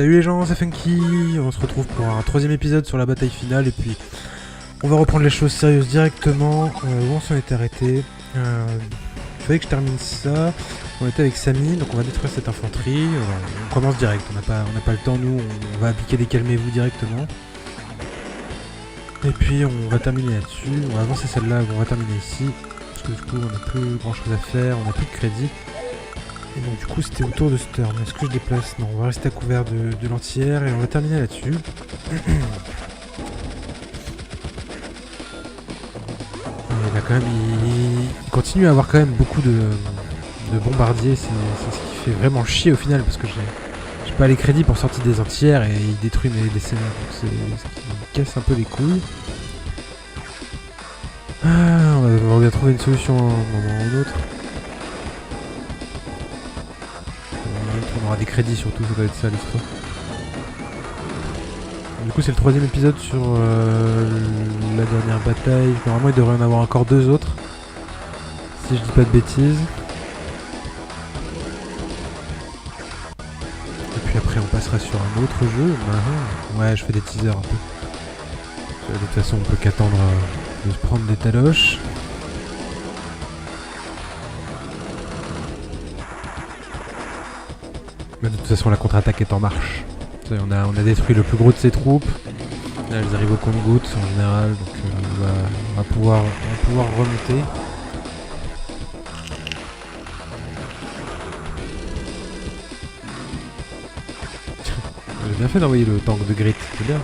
Salut les gens, c'est Funky, on se retrouve pour un troisième épisode sur la bataille finale et puis on va reprendre les choses sérieuses directement, où on s'en était arrêté. Il fallait que je termine ça, on était avec Samy, donc on va détruire cette infanterie, on commence direct, on n'a pas le temps nous, on va appliquer des calmez-vous directement. Et puis on va terminer là-dessus, on va avancer celle-là, on va terminer ici, parce que du coup on n'a plus grand chose à faire, on n'a plus de crédit. Et donc du coup c'était autour de Sturm. Est-ce que je déplace? Non, on va rester à couvert de l'entière et on va terminer là-dessus. Et là quand même il continue à avoir quand même beaucoup de bombardiers, c'est ce qui fait vraiment chier au final parce que j'ai pas les crédits pour sortir des entières et il détruit mes seigneurs, donc c'est ce qui me casse un peu les couilles. On va bien trouver une solution à un moment ou l'autre. On aura des crédits surtout, ça doit être ça l'histoire. Du coup c'est le troisième épisode sur la dernière bataille. Normalement il devrait y en avoir encore deux autres, si je dis pas de bêtises. Et puis après on passera sur un autre jeu. Ouais, je fais des teasers un peu. De toute façon on peut qu'attendre de se prendre des taloches. Mais de toute façon la contre-attaque est en marche. On a détruit le plus gros de ses troupes. Là elles arrivent au compte-gouttes en général, donc on va pouvoir remonter. J'ai bien fait d'envoyer le tank de Grit, c'est bien.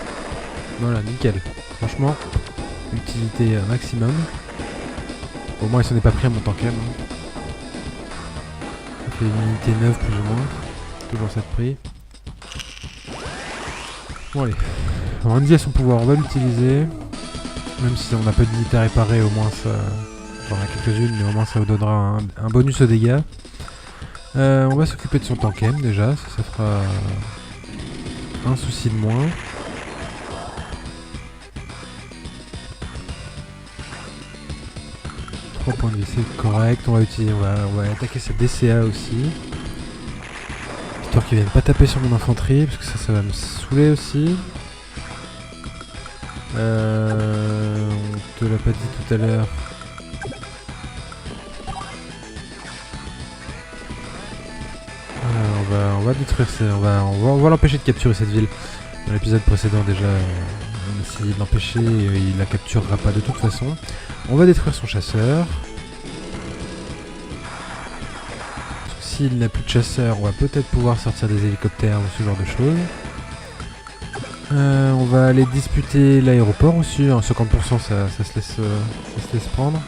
Voilà, nickel. Franchement, utilité maximum. Au moins il s'en est pas pris à mon tank M. Ça fait une unité neuve plus ou moins. Toujours ça de prix. Bon allez, Randy a son pouvoir, on va l'utiliser. Même si on n'a pas d'unité à réparer, au moins ça... J'en ai quelques-unes, mais au moins ça vous donnera un bonus aux dégâts. On va s'occuper de son tank M déjà, ça fera un souci de moins. Points de vie, c'est correct, on va attaquer cette DCA aussi. Histoire qu'ils viennent pas taper sur mon infanterie, parce que ça va me saouler aussi. On te l'a pas dit tout à l'heure. On va détruire ça, on va l'empêcher de capturer cette ville. Dans l'épisode précédent déjà, on essayait de l'empêcher et il la capturera pas de toute façon. On va détruire son chasseur. S'il n'a plus de chasseurs, on va peut-être pouvoir sortir des hélicoptères ou ce genre de choses. On va aller disputer l'aéroport aussi, hein, 50% ça se laisse prendre.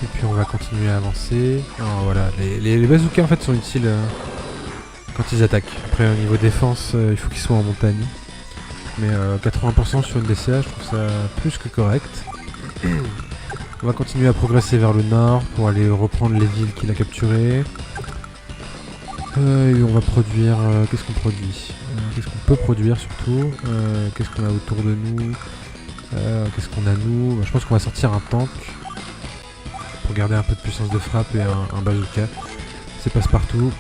Et puis on va continuer à avancer. Alors, voilà, les bazookas en fait sont utiles quand ils attaquent. Après au niveau défense, il faut qu'ils soient en montagne. Mais 80% sur une DCA, je trouve ça plus que correct. On va continuer à progresser vers le nord pour aller reprendre les villes qu'il a capturées. Et on va produire... qu'est-ce qu'on produit? Qu'est-ce qu'on peut produire surtout? Qu'est-ce qu'on a autour de nous? Qu'est-ce qu'on a nous? Je pense qu'on va sortir un tank pour garder un peu de puissance de frappe et un bazooka. C'est passe-partout.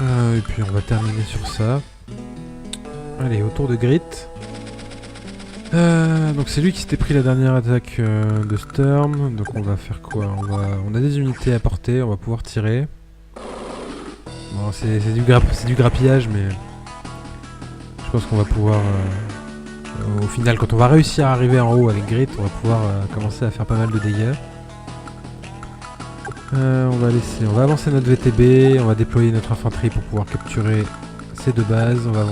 Et puis on va terminer sur ça. Allez, autour de Grit. Donc c'est lui qui s'était pris la dernière attaque de Sturm. Donc on va faire quoi? On a des unités à porter, on va pouvoir tirer. Bon, c'est du grappillage, mais je pense qu'on va pouvoir... au final, quand on va réussir à arriver en haut avec Grit, on va pouvoir commencer à faire pas mal de dégâts. On va avancer notre VTB, on va déployer notre infanterie pour pouvoir capturer ces deux bases. On va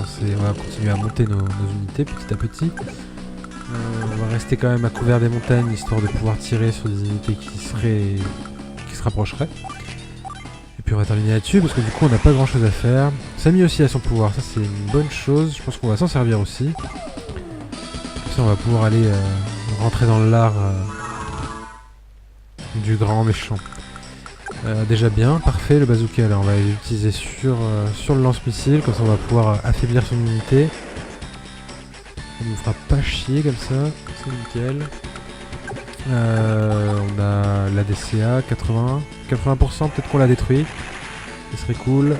continuer à monter nos unités petit à petit. On va rester quand même à couvert des montagnes histoire de pouvoir tirer sur des unités qui se rapprocheraient. Et puis on va terminer là-dessus parce que du coup on n'a pas grand chose à faire. Samy aussi a son pouvoir, ça c'est une bonne chose, je pense qu'on va s'en servir aussi. Comme ça on va pouvoir aller rentrer dans l'art du grand méchant. Déjà bien, parfait, le bazooka là on va l'utiliser sur le lance-missile, comme ça on va pouvoir affaiblir son unité. Ça nous fera pas chier comme ça, c'est nickel. On a la DCA, 80% peut-être qu'on l'a détruit. Ce serait cool.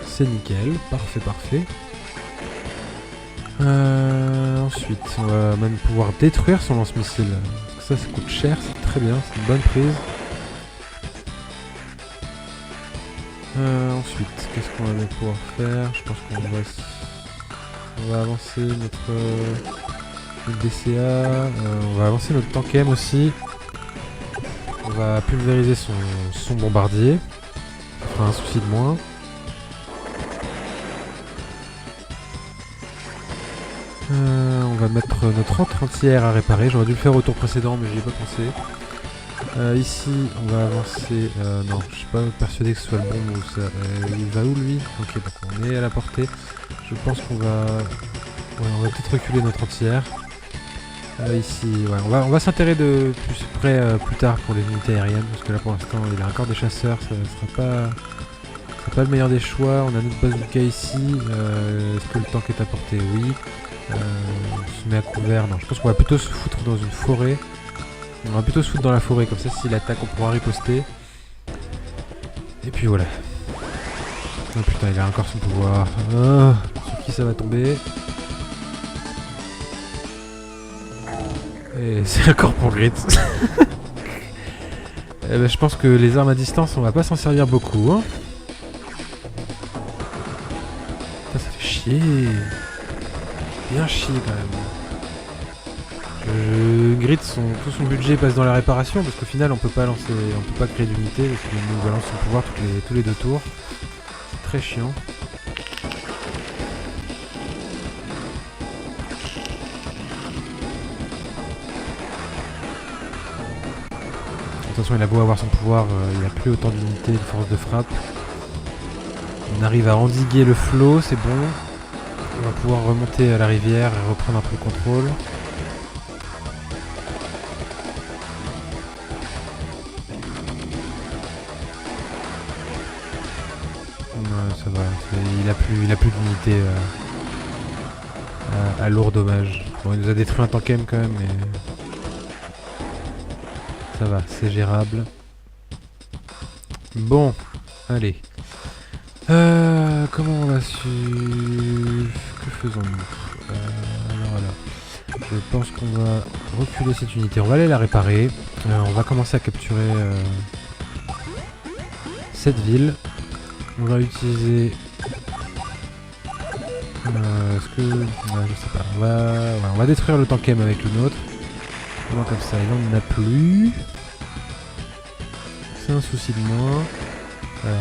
C'est nickel, parfait. Ensuite, on va même pouvoir détruire son lance-missile. Ça coûte cher, c'est très bien, c'est une bonne prise. Ensuite, qu'est-ce qu'on va pouvoir faire? Je pense qu'on va avancer notre DCA. On va avancer notre Tankem aussi. On va pulvériser son bombardier. Ça fera un souci de moins. On va mettre notre entre entière à réparer. J'aurais dû le faire au tour précédent, mais j'y ai pas pensé. Ici, on va avancer. Non, je suis pas persuadé que ce soit le bon move. Ça. Il va où lui? Ok, d'accord, on est à la portée. Je pense qu'on va. Ouais, on va peut-être reculer notre entière. Ici, ouais, on va s'intéresser de plus près plus tard pour les unités aériennes, parce que là pour l'instant il a encore des chasseurs, ça sera pas le meilleur des choix. On a notre bazooka ici. Est-ce que le tank est à portée? Oui. On se met à couvert. Non, je pense qu'on va plutôt se foutre dans une forêt. On va plutôt se foutre dans la forêt, comme ça s'il attaque on pourra riposter. Et puis voilà. Oh putain, il a encore son pouvoir. Oh, sur qui ça va tomber? Et c'est encore pour Grit. Eh ben, je pense que les armes à distance, on va pas s'en servir beaucoup. Hein. Ça fait chier. Bien chier quand même. Grit, tout son budget passe dans la réparation parce qu'au final on peut pas créer d'unité parce qu'il nous balance son pouvoir tous les 2 tours. C'est très chiant. De toute façon il a beau avoir son pouvoir, il a plus autant d'unités de force de frappe. On arrive à endiguer le flot, c'est bon. On va pouvoir remonter à la rivière et reprendre un peu le contrôle. Ça va, il a plus d'unités à lourd dommage. Bon, il nous a détruit un tankem quand même, mais ça va, c'est gérable. Bon, allez. Comment on va suivre? Que faisons-nous? Alors voilà. Je pense qu'on va reculer cette unité. On va aller la réparer. On va commencer à capturer cette ville. On va utiliser... est-ce que... Ouais, je sais pas. On va détruire le tankem avec le nôtre. Comment comme ça, il n'en a plus. C'est un souci de moins.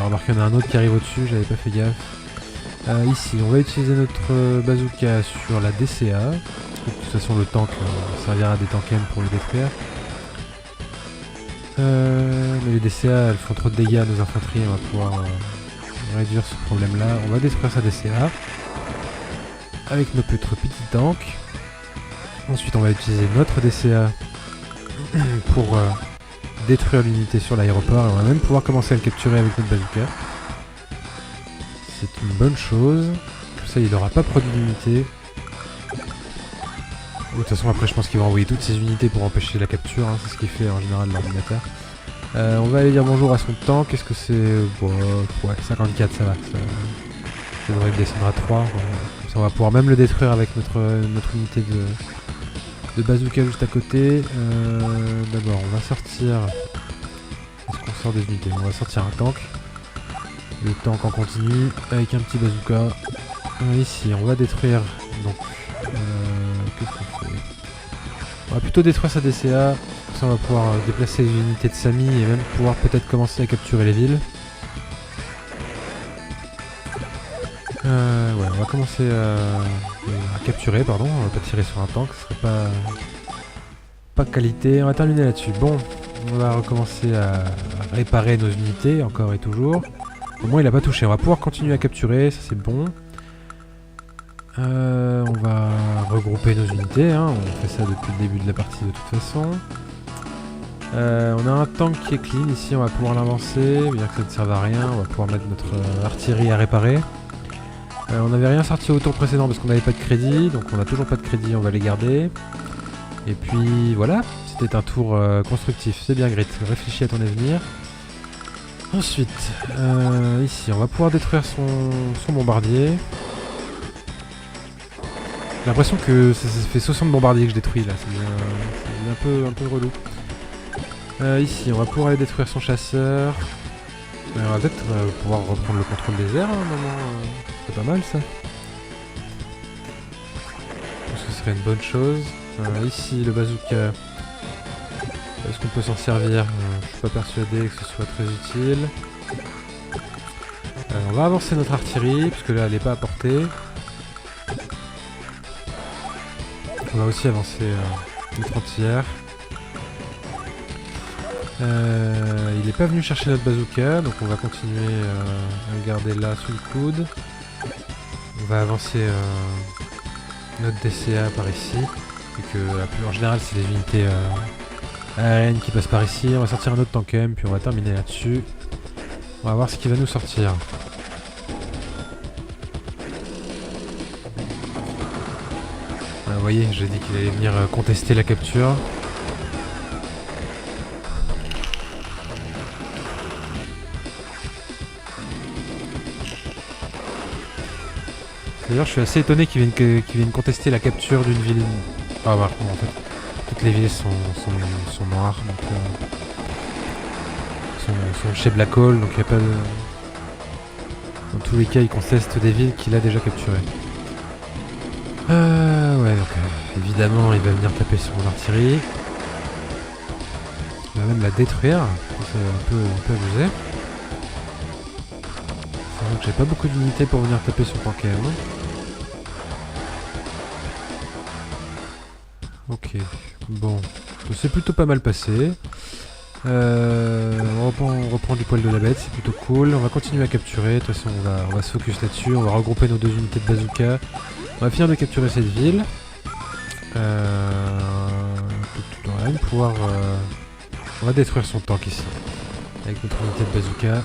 Remarquez, il y en a un autre qui arrive au-dessus, j'avais pas fait gaffe. Ici, on va utiliser notre bazooka sur la DCA. De toute façon, le tank servira à des tankems pour le détruire. Mais les DCA, elles font trop de dégâts à nos infanteries, on va pouvoir réduire ce problème-là. On va détruire sa DCA avec notre petit tank. Ensuite, on va utiliser notre DCA pour détruire l'unité sur l'aéroport. Et on va même pouvoir commencer à le capturer avec notre bazooka. C'est une bonne chose. Comme ça, il n'aura pas produit d'unité. De toute façon, après, je pense qu'il va envoyer toutes ses unités pour empêcher la capture. Hein. C'est ce qu'il fait en général l'ordinateur. On va aller dire bonjour à son tank. Qu'est-ce que c'est? Ouais, 54, ça va. Ça devrait descendre à 3. Comme ça, on va pouvoir même le détruire avec notre unité de bazooka juste à côté. D'abord, on va sortir... Est-ce qu'on sort des unités? On va sortir un tank. Le tank en continu avec un petit bazooka. Ici, on va détruire... Donc, qu'est-ce qu'on fait? On va plutôt détruire sa DCA. Comme ça, on va pouvoir déplacer les unités de Sami et même pouvoir peut-être commencer à capturer les villes. Ouais, on va commencer à capturer, pardon. On va pas tirer sur un tank, ce serait pas qualité. On va terminer là-dessus. Bon, on va recommencer à réparer nos unités, encore et toujours. Au moins, il a pas touché. On va pouvoir continuer à capturer, ça c'est bon. On va regrouper nos unités, hein. On fait ça depuis le début de la partie de toute façon. On a un tank qui est clean ici, on va pouvoir l'avancer, bien que ça ne serve à rien. On va pouvoir mettre notre artillerie à réparer. On n'avait rien sorti au tour précédent parce qu'on n'avait pas de crédit, donc on n'a toujours pas de crédit, on va les garder. Et puis voilà, c'est c'était un tour constructif. C'est bien, Grit. Réfléchis à ton avenir. Ensuite, ici, on va pouvoir détruire son bombardier. J'ai l'impression que ça fait 60 bombardiers que je détruis là. C'est un peu relou. Ici, on va pouvoir aller détruire son chasseur. On va peut-être pouvoir reprendre le contrôle des airs à un moment. C'est pas mal ça. Je pense que ce serait une bonne chose. Ici, le bazooka. Est-ce qu'on peut s'en servir? Je suis pas persuadé que ce soit très utile. On va avancer notre artillerie, parce que là elle n'est pas à portée. On va aussi avancer notre entière. Il n'est pas venu chercher notre bazooka, donc on va continuer à le garder là sous le coude. On va avancer notre DCA par ici. Et que en général c'est les unités aériennes qui passent par ici. On va sortir un autre tankem, puis on va terminer là-dessus. On va voir ce qui va nous sortir. Vous voyez, j'ai dit qu'il allait venir contester la capture. D'ailleurs, je suis assez étonné qu'il vienne contester la capture d'une ville. Ah, bah, en fait, toutes les villes sont noires, donc sont chez Black Hole, donc il n'y a pas de. Dans tous les cas, il conteste des villes qu'il a déjà capturées. Ouais, donc évidemment, il va venir taper sur mon artillerie. Il va même la détruire. C'est un peu abusé. C'est vrai que j'ai pas beaucoup d'unités pour venir taper sur le tankem. Ok, bon, c'est plutôt pas mal passé. On reprend du poil de la bête, c'est plutôt cool. On va continuer à capturer, de toute façon on va se focus là-dessus, on va regrouper nos 2 unités de bazooka. On va finir de capturer cette ville. On va même pouvoir... on va détruire son tank ici, avec notre unité de bazooka.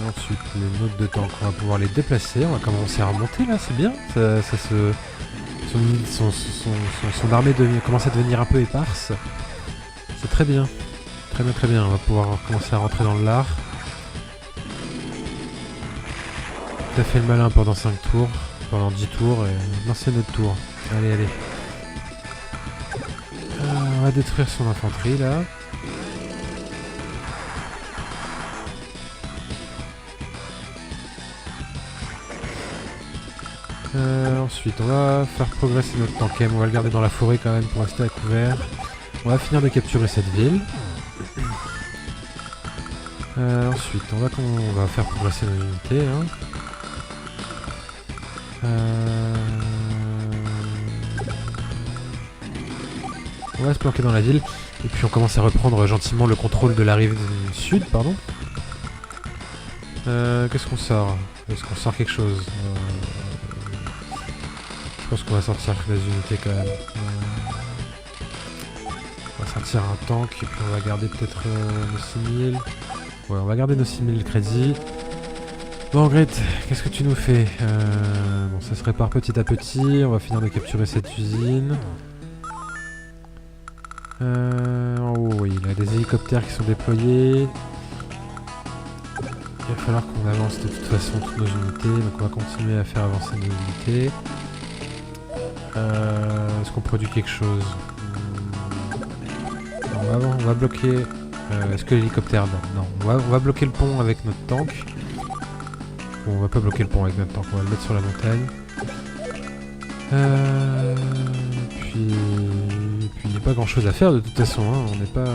Ensuite, les notes de tank, on va pouvoir les déplacer. On va commencer à remonter là, c'est bien. Son armée commence à devenir un peu éparse. C'est très bien. Très bien, très bien. On va pouvoir commencer à rentrer dans le lard. T'as fait le malin pendant 5 tours. Pendant 10 tours. Et... non, c'est notre tour. Allez, allez. On va détruire son infanterie là. Ensuite, on va faire progresser notre tankem. On va le garder dans la forêt quand même pour rester à couvert. On va finir de capturer cette ville. Ensuite, on va faire progresser nos unités. Hein. On va se planquer dans la ville. Et puis on commence à reprendre gentiment le contrôle de la rive sud, pardon. Qu'est-ce qu'on sort? Est-ce qu'on sort quelque chose? Je pense qu'on va sortir les unités quand même. On va sortir un tank et puis on va garder peut-être nos 6000. Ouais, on va garder nos 6000 crédits. Bon, Grit, qu'est-ce que tu nous fais? Bon, ça se répare petit à petit. On va finir de capturer cette usine. En haut, oui, il y a des hélicoptères qui sont déployés. Il va falloir qu'on avance de toute façon toutes nos unités. Donc on va continuer à faire avancer nos unités. Est-ce qu'on produit quelque chose? On va bloquer... est-ce que l'hélicoptère... Non, on va bloquer le pont avec notre tank. Bon, on va pas bloquer le pont avec notre tank, on va le mettre sur la montagne. Puis il n'y a pas grand chose à faire de toute façon, hein. On n'est pas...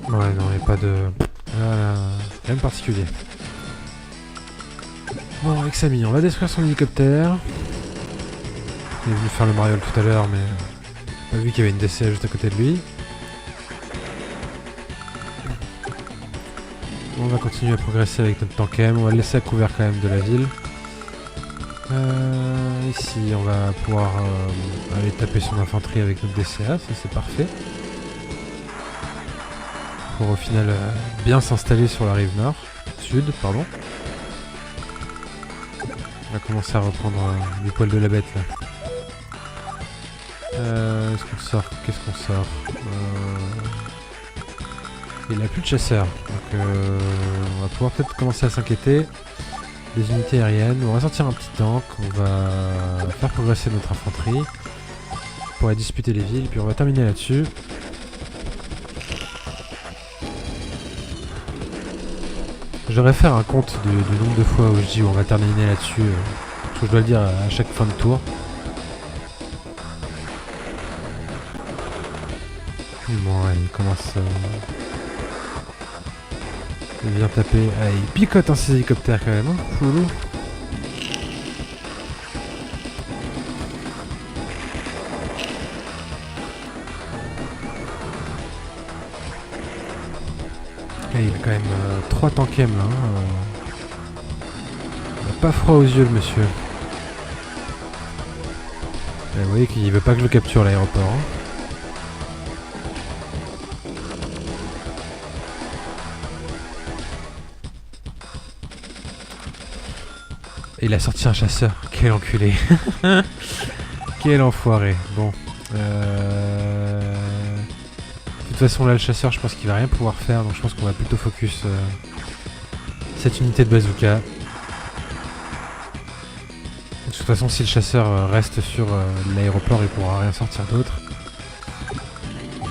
Ouais, non, il n'y a pas de... rien de particulier. Bon, avec Samy, on va détruire son hélicoptère. Il est venu faire le mariole tout à l'heure, mais... pas vu qu'il y avait une DCA juste à côté de lui. On va continuer à progresser avec notre tankem. On va le laisser à couvert quand même de la ville. Ici, on va pouvoir aller taper son infanterie avec notre DCA, ça c'est parfait. Pour au final bien s'installer sur la rive nord, sud, pardon. On va commencer à reprendre du poil de la bête là. Est-ce qu'on sort? Qu'est-ce qu'on sort? Il n'a plus de chasseurs, donc on va pouvoir peut-être commencer à s'inquiéter. Des unités aériennes, on va sortir un petit tank, on va faire progresser notre infanterie pour aller disputer les villes, puis on va terminer là-dessus. Je devrais faire un compte du nombre de fois où je dis on va terminer là-dessus, parce que je dois le dire à chaque fin de tour. Bon, ouais, il commence... il vient taper... Ah, il picote un ces hélicoptères quand même, hein. Foulou. Et il a quand même 3 tankem là. Il n'a pas froid aux yeux le monsieur. Et vous voyez qu'il veut pas que je le capture l'aéroport. Hein. Et il a sorti un chasseur. Quel enculé. Quel enfoiré. Bon. De toute façon là le chasseur je pense qu'il va rien pouvoir faire. Donc je pense qu'on va plutôt focus cette unité de bazooka. De toute façon si le chasseur reste sur l'aéroport il pourra rien sortir d'autre.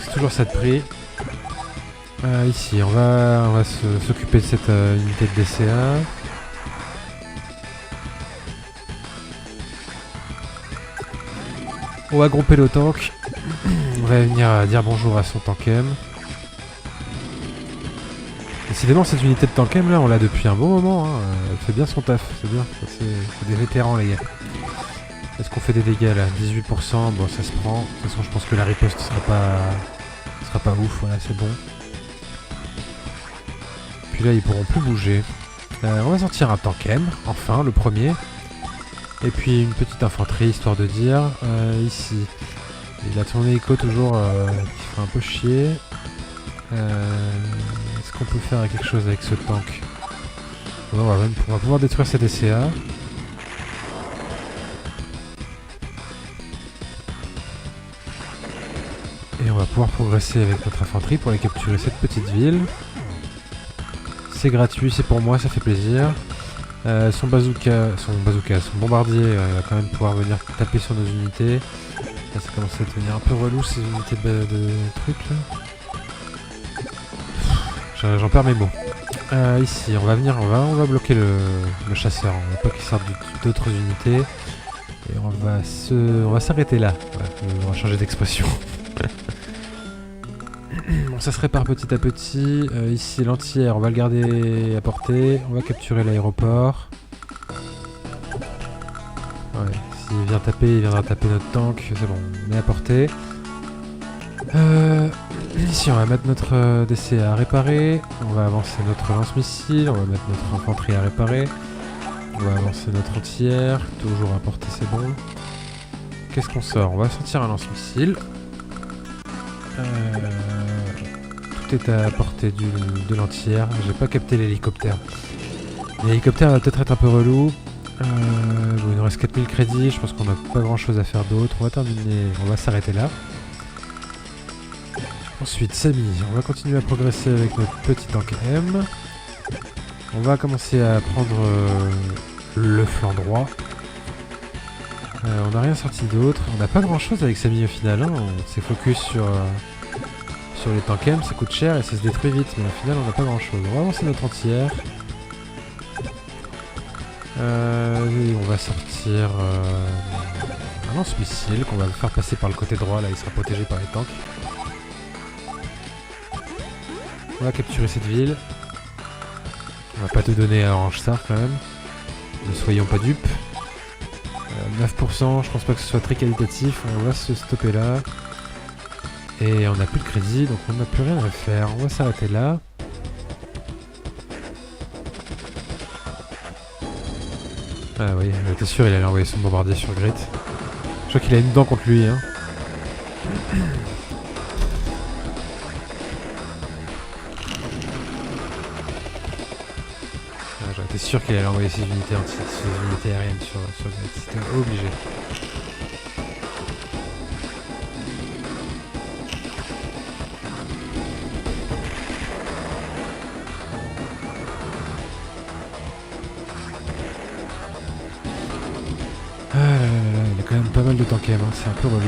C'est toujours ça de prix. Ici on va s'occuper de cette unité de DCA. On va grouper le tank. On va venir dire bonjour à son tankem. Décidément cette unité de tankem là on l'a depuis un bon moment. Hein. Elle fait bien son taf, c'est bien. C'est des vétérans les gars. Est-ce qu'on fait des dégâts là? 18%, bon ça se prend. De toute façon je pense que la riposte sera pas ouf, voilà c'est bon. Puis là ils pourront plus bouger. On va sortir un tankem, enfin le premier. Et puis une petite infanterie histoire de dire. Ici. Il a son hélico toujours qui fait un peu chier. Est-ce qu'on peut faire quelque chose avec ce tank? On va pouvoir détruire ces DCA. Et on va pouvoir progresser avec notre infanterie pour aller capturer cette petite ville. C'est gratuit, c'est pour moi, ça fait plaisir. Son bombardier, il va quand même pouvoir venir taper sur nos unités. Là, ça commence à devenir un peu relou ces unités de trucs là. J'en perds mes mots. Ici, on va bloquer le chasseur. On va pas qu'il sorte d'autres unités. Et on va s'arrêter là. Ouais, on va changer d'expression. Bon, ça se répare petit à petit. Ici, l'entière, on va le garder à portée. On va capturer l'aéroport. Ouais, s'il vient taper, il viendra taper notre tank. C'est bon, on est à portée. Ici, on va mettre notre DCA à réparer. On va avancer notre lance-missile. On va mettre notre infanterie à réparer. On va avancer notre entière. Toujours à portée, c'est bon. Qu'est-ce qu'on sort? On va sortir un lance-missile. Tout est à portée de l'entière. J'ai pas capté l'hélicoptère. L'hélicoptère va peut-être être un peu relou. Bon, il nous reste 4000 crédits. Je pense qu'on n'a pas grand chose à faire d'autre. On va terminer. On va s'arrêter là. Ensuite, Samy. On va continuer à progresser avec notre petit tank M. On va commencer à prendre le flanc droit. On n'a rien sorti d'autre. On n'a pas grand chose avec Samy au final. Hein. On s'est focus sur les tanks M, ça coûte cher et ça se détruit vite. Mais au final, on n'a pas grand chose. On va avancer notre entière. Et on va sortir un lance-missile qu'on va faire passer par le côté droit. Là, il sera protégé par les tanks. On va capturer cette ville. On va pas te donner à Orange Star quand même. Ne soyons pas dupes. 9%, je pense pas que ce soit très qualitatif. On va se stopper là. Et on n'a plus de crédit, donc on n'a plus rien à faire. On va s'arrêter là. Ah oui, j'étais sûr il allait envoyer son bombardier sur Grit. Je crois qu'il a une dent contre lui, hein. Ah, j'étais sûr qu'il allait envoyer ses unités aériennes sur Grit. C'était obligé. Ah là là là, il y a quand même pas mal de temps quand même, hein. C'est un peu relou.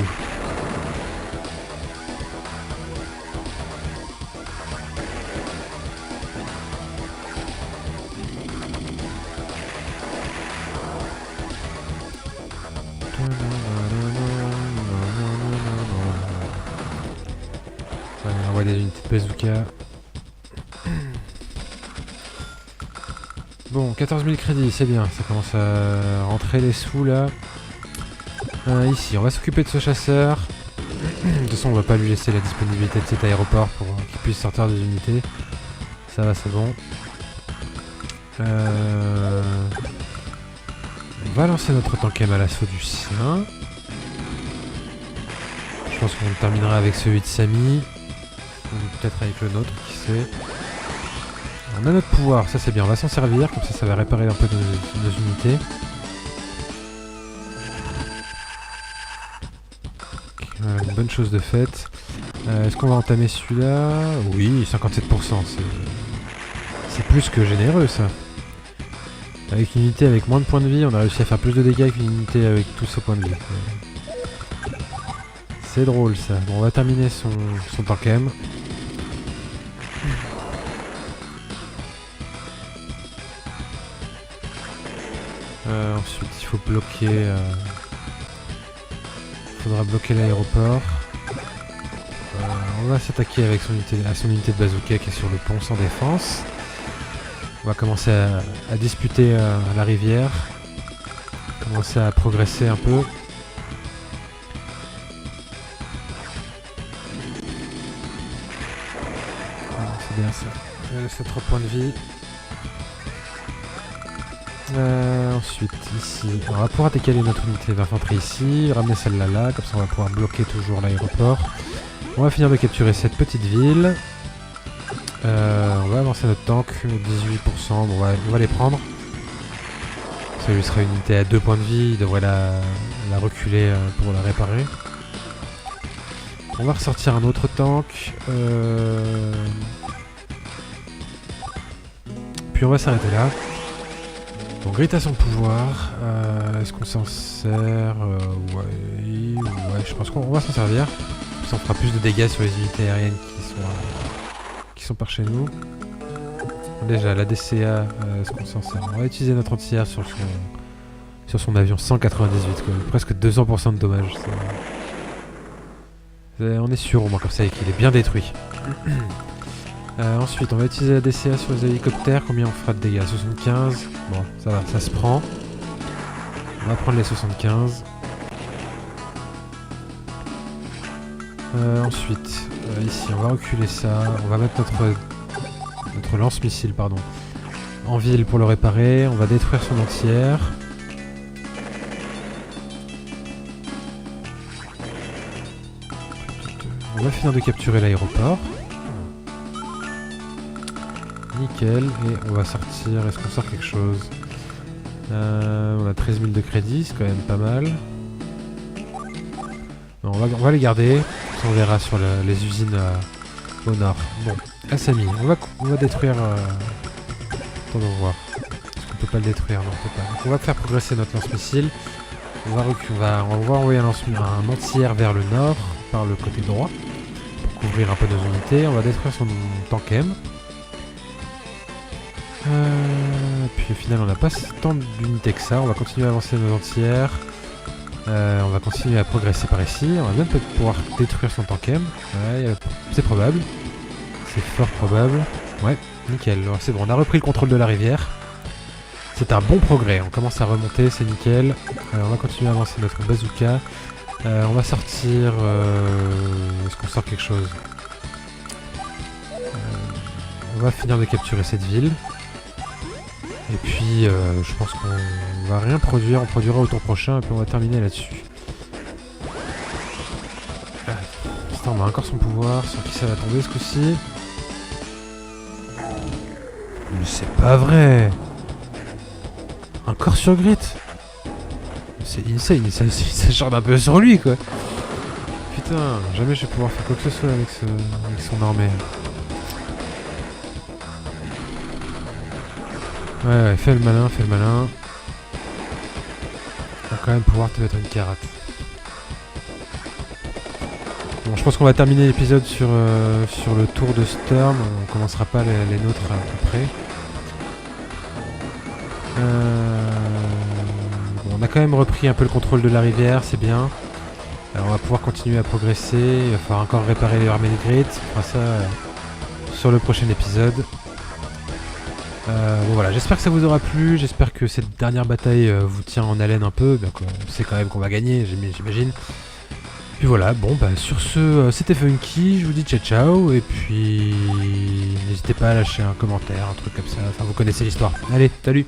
Ouais, on envoie des unités de bazooka. Bon, 14 000 crédits, c'est bien, ça commence à rentrer les sous là. Ici, on va s'occuper de ce chasseur. De toute façon, on va pas lui laisser la disponibilité de cet aéroport pour qu'il puisse sortir des unités. Ça va, c'est bon. On va lancer notre tankem à l'assaut du sien. Je pense qu'on terminera avec celui de Samy. Ou peut-être avec le nôtre, qui sait. On a notre pouvoir, ça c'est bien, on va s'en servir, comme ça va réparer un peu nos unités. Voilà, une bonne chose de faite. Est-ce qu'on va entamer celui-là? Oui, 57%, c'est plus que généreux ça. Avec une unité avec moins de points de vie, on a réussi à faire plus de dégâts qu'une unité avec tous ses points de vie. C'est drôle ça. Bon, on va terminer son tankem. Ensuite, il faut bloquer. Faudra bloquer l'aéroport. On va s'attaquer avec son unité de bazooka qui est sur le pont sans défense. On va commencer à disputer la rivière. Commencer à progresser un peu. C'est bien ça. Il reste 3 points de vie. Ensuite, ici, on va pouvoir décaler notre unité d'infanterie ici, ramener celle-là là, comme ça on va pouvoir bloquer toujours l'aéroport. On va finir de capturer cette petite ville. On va avancer notre tank, 18%, bon, on va les prendre. Ça lui sera une unité à 2 points de vie, il devrait la reculer pour la réparer. On va ressortir un autre tank. Puis on va s'arrêter là. Donc Grit a son pouvoir, est-ce qu'on s'en sert? Ouais, je pense qu'on va s'en servir. Ça fera plus de dégâts sur les unités aériennes qui sont par chez nous. Déjà, la DCA, est-ce qu'on s'en sert? On va utiliser notre anti-air sur son avion 198, quoi. Presque 200% de dommages. On est sûr au moins comme ça qu'il est bien détruit. Ensuite, on va utiliser la DCA sur les hélicoptères. Combien on fera de dégâts? 75. Bon, ça va, ça se prend. On va prendre les 75. Ensuite, ici, on va reculer ça. On va mettre notre lance-missile, pardon, en ville pour le réparer. On va détruire son anti-air. On va finir de capturer l'aéroport. Nickel, et on va sortir, est-ce qu'on sort quelque chose? On a 13 000 de crédit, c'est quand même pas mal. Non, on va les garder, on verra sur les usines au nord. Bon, Samy, on va détruire... Attendons voir. Est-ce qu'on peut pas le détruire? Non, on peut pas. Donc on va faire progresser notre lance-missile. On va envoyer un anti-air vers le nord, par le côté droit, pour couvrir un peu nos unités. On va détruire son tankem. Puis au final on n'a pas tant d'unités que ça, on va continuer à avancer nos anti-air, on va continuer à progresser par ici, on va même peut-être pouvoir détruire son tankem, ouais, c'est probable, c'est fort probable, ouais, nickel, c'est bon, on a repris le contrôle de la rivière, c'est un bon progrès, on commence à remonter, c'est nickel, on va continuer à avancer notre bazooka, on va sortir, est-ce qu'on sort quelque chose? On va finir de capturer cette ville. Et puis je pense qu'on va rien produire, on produira au tour prochain et puis on va terminer là-dessus. Putain, on a encore son pouvoir, sur qui ça va tomber ce coup-ci. Mais c'est pas vrai! Encore sur Grit! C'est insane, il s'acharne un peu sur lui quoi! Putain, jamais je vais pouvoir faire quoi que ce soit avec son armée. Ouais, fais le malin, fais le malin. On va quand même pouvoir te mettre une carotte. Bon, je pense qu'on va terminer l'épisode sur le tour de Sturm. On commencera pas les nôtres après. Bon, on a quand même repris un peu le contrôle de la rivière, c'est bien. Alors on va pouvoir continuer à progresser. Il va falloir encore réparer les armées de Grit. On fera ça sur le prochain épisode. Bon voilà, j'espère que ça vous aura plu, j'espère que cette dernière bataille vous tient en haleine un peu, donc on sait quand même qu'on va gagner, j'imagine. Puis voilà, bon bah sur ce, c'était Funky, je vous dis ciao ciao, et puis n'hésitez pas à lâcher un commentaire, un truc comme ça, enfin vous connaissez l'histoire. Allez, salut!